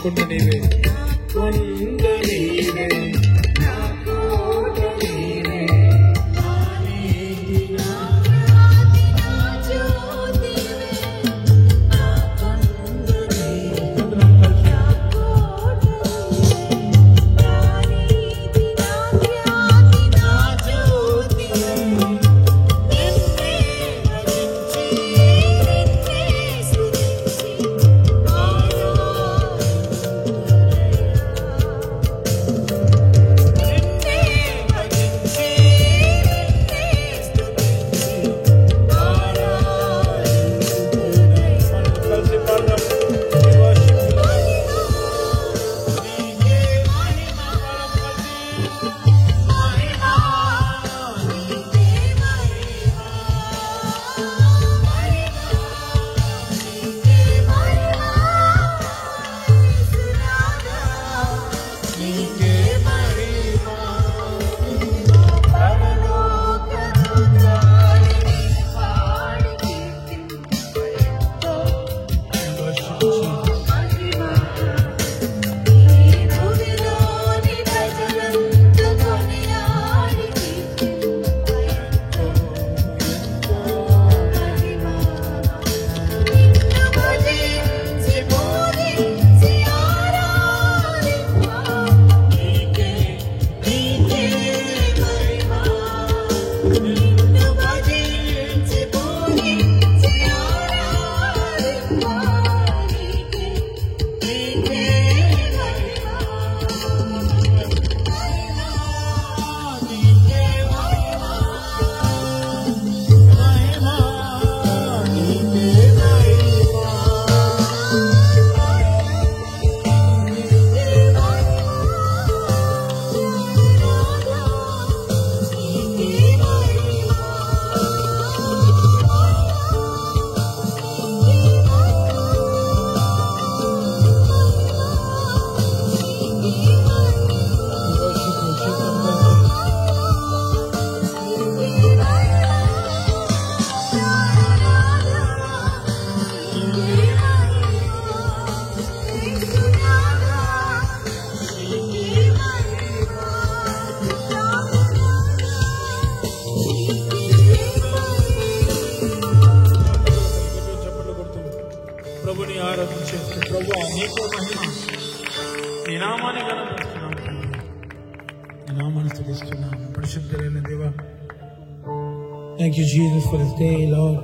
కొండ నీవే, కొండ నీవే, నా కోట నీవే, నా నీతి, నా ఖ్యాతి, నా జ్యోతివే, నా కొండ నీవే, నా కోట నీవే, నా నీతి, నా ఖ్యాతి, నా జ్యోతివే. నిన్నే భజించి, నిన్నే స్తుతించి ప్రభుని ఆరాధించేస్తూ, ప్రభువా నీకే మహిమ, నీ నామాన్ని ఘనపరుస్తున్నాము, నీ నామాన్ని స్తుతిస్తున్నాము. పరిశుద్ధులైన దేవా, thank you Jesus for this day lord.